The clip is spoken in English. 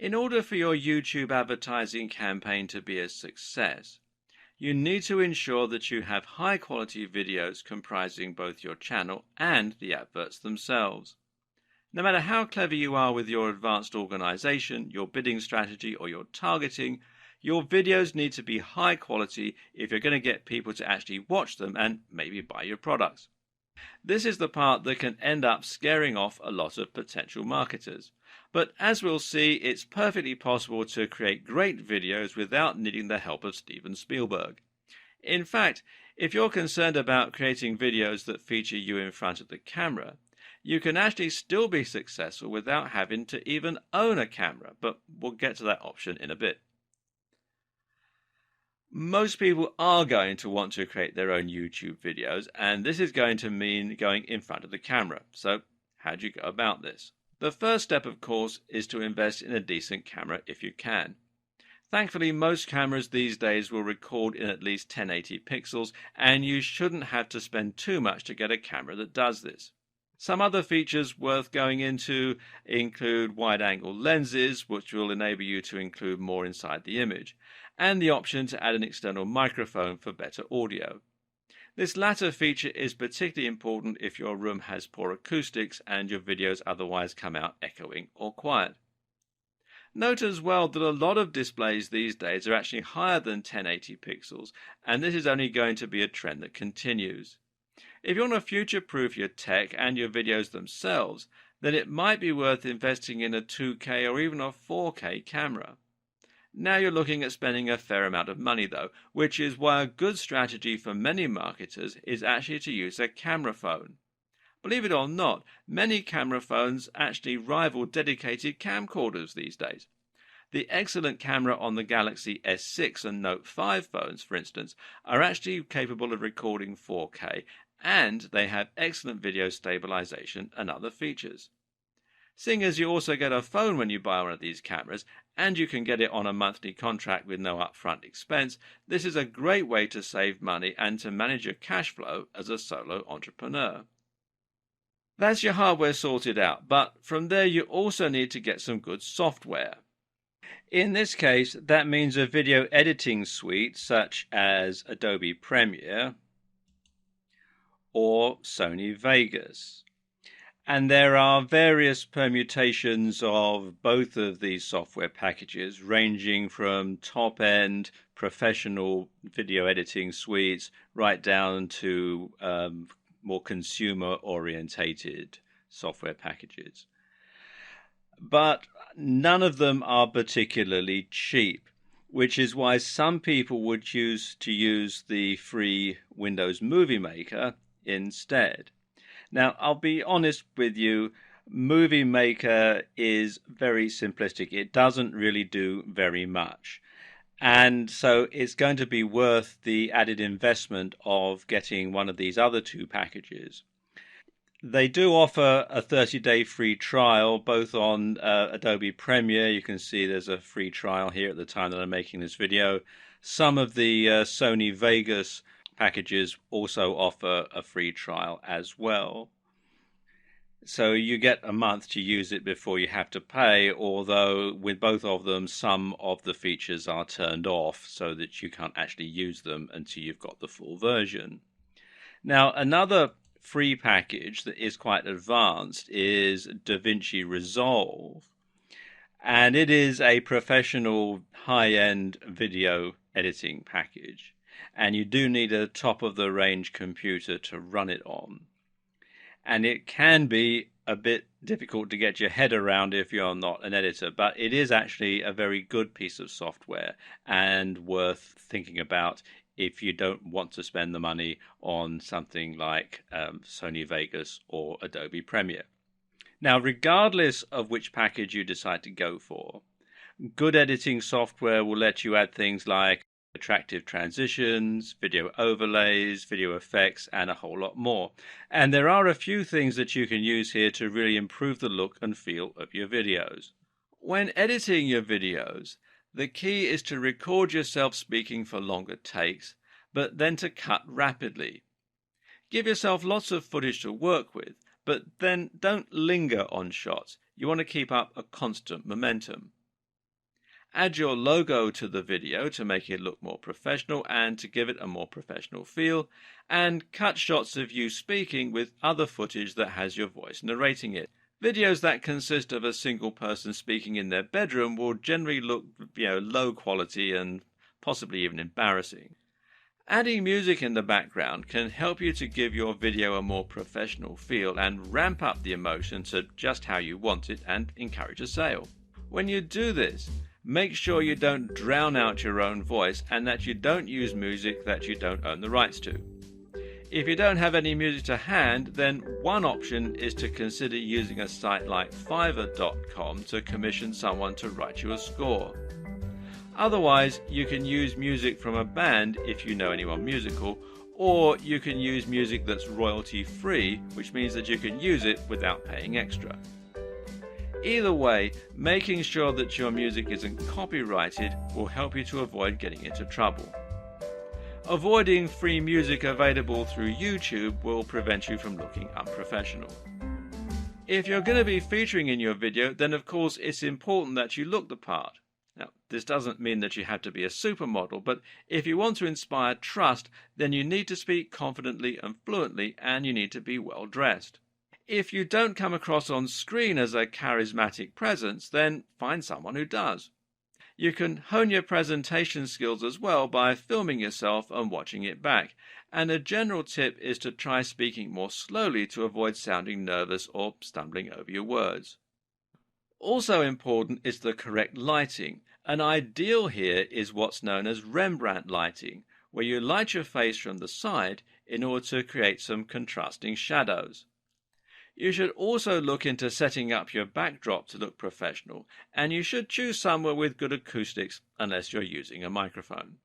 In order for your YouTube advertising campaign to be a success, you need to ensure that you have high quality videos comprising both your channel and the adverts themselves. No matter how clever you are with your advanced organization, your bidding strategy, or your targeting, your videos need to be high quality if you're going to get people to actually watch them and maybe buy your products. This is the part that can end up scaring off a lot of potential marketers. But as we'll see, it's perfectly possible to create great videos without needing the help of Steven Spielberg. In fact, if you're concerned about creating videos that feature you in front of the camera, you can actually still be successful without having to even own a camera, but we'll get to that option in a bit. Most people are going to want to create their own YouTube videos, and this is going to mean going in front of the camera. So how do you go about this? The first step, of course, is to invest in a decent camera if you can. Thankfully, most cameras these days will record in at least 1080 pixels, and you shouldn't have to spend too much to get a camera that does this. Some other features worth going into include wide-angle lenses, which will enable you to include more inside the image, and the option to add an external microphone for better audio. This latter feature is particularly important if your room has poor acoustics and your videos otherwise come out echoing or quiet. Note as well that a lot of displays these days are actually higher than 1080 pixels, and this is only going to be a trend that continues. If you want to future-proof your tech and your videos themselves, then it might be worth investing in a 2K or even a 4K camera. Now you're looking at spending a fair amount of money though, which is why a good strategy for many marketers is actually to use a camera phone. Believe it or not, many camera phones actually rival dedicated camcorders these days. The excellent camera on the Galaxy S6 and Note 5 phones, for instance, are actually capable of recording 4K, and they have excellent video stabilization and other features. Seeing as you also get a phone when you buy one of these cameras, and you can get it on a monthly contract with no upfront expense, this is a great way to save money and to manage your cash flow as a solo entrepreneur. That's your hardware sorted out, but from there you also need to get some good software. In this case, that means a video editing suite such as Adobe Premiere or Sony Vegas. And there are various permutations of both of these software packages, ranging from top-end professional video editing suites right down to more consumer-orientated software packages. But none of them are particularly cheap, which is why some people would choose to use the free Windows Movie Maker instead. Now, I'll be honest with you, Movie Maker is very simplistic. It doesn't really do very much. And so it's going to be worth the added investment of getting one of these other two packages. They do offer a 30-day free trial, both on Adobe Premiere. You can see there's a free trial here at the time that I'm making this video. Some of the Sony Vegas packages also offer a free trial as well. So you get a month to use it before you have to pay, although with both of them, some of the features are turned off so that you can't actually use them until you've got the full version. Now, another free package that is quite advanced is DaVinci Resolve, and it is a professional high-end video editing package, and you do need a top-of-the-range computer to run it on. And it can be a bit difficult to get your head around if you're not an editor, but it is actually a very good piece of software and worth thinking about if you don't want to spend the money on something like Sony Vegas or Adobe Premiere. Now, regardless of which package you decide to go for, good editing software will let you add things like attractive transitions, video overlays, video effects, and a whole lot more. And there are a few things that you can use here to really improve the look and feel of your videos. When editing your videos, the key is to record yourself speaking for longer takes, but then to cut rapidly. Give yourself lots of footage to work with, but then don't linger on shots. You want to keep up a constant momentum. Add your logo to the video to make it look more professional and to give it a more professional feel, and cut shots of you speaking with other footage that has your voice narrating it. Videos that consist of a single person speaking in their bedroom will generally look, low quality and possibly even embarrassing. Adding music in the background can help you to give your video a more professional feel and ramp up the emotion to just how you want it and encourage a sale. When you do this, make sure you don't drown out your own voice and that you don't use music that you don't own the rights to. If you don't have any music to hand, then one option is to consider using a site like Fiverr.com to commission someone to write you a score. Otherwise, you can use music from a band if you know anyone musical, or you can use music that's royalty free, which means that you can use it without paying extra. Either way, making sure that your music isn't copyrighted will help you to avoid getting into trouble. Avoiding free music available through YouTube will prevent you from looking unprofessional. If you're going to be featuring in your video, then of course it's important that you look the part. Now, this doesn't mean that you have to be a supermodel, but if you want to inspire trust, then you need to speak confidently and fluently, and you need to be well dressed. If you don't come across on screen as a charismatic presence, then find someone who does. You can hone your presentation skills as well by filming yourself and watching it back. And a general tip is to try speaking more slowly to avoid sounding nervous or stumbling over your words. Also important is the correct lighting. An ideal here is what's known as Rembrandt lighting, where you light your face from the side in order to create some contrasting shadows. You should also look into setting up your backdrop to look professional, and you should choose somewhere with good acoustics unless you're using a microphone.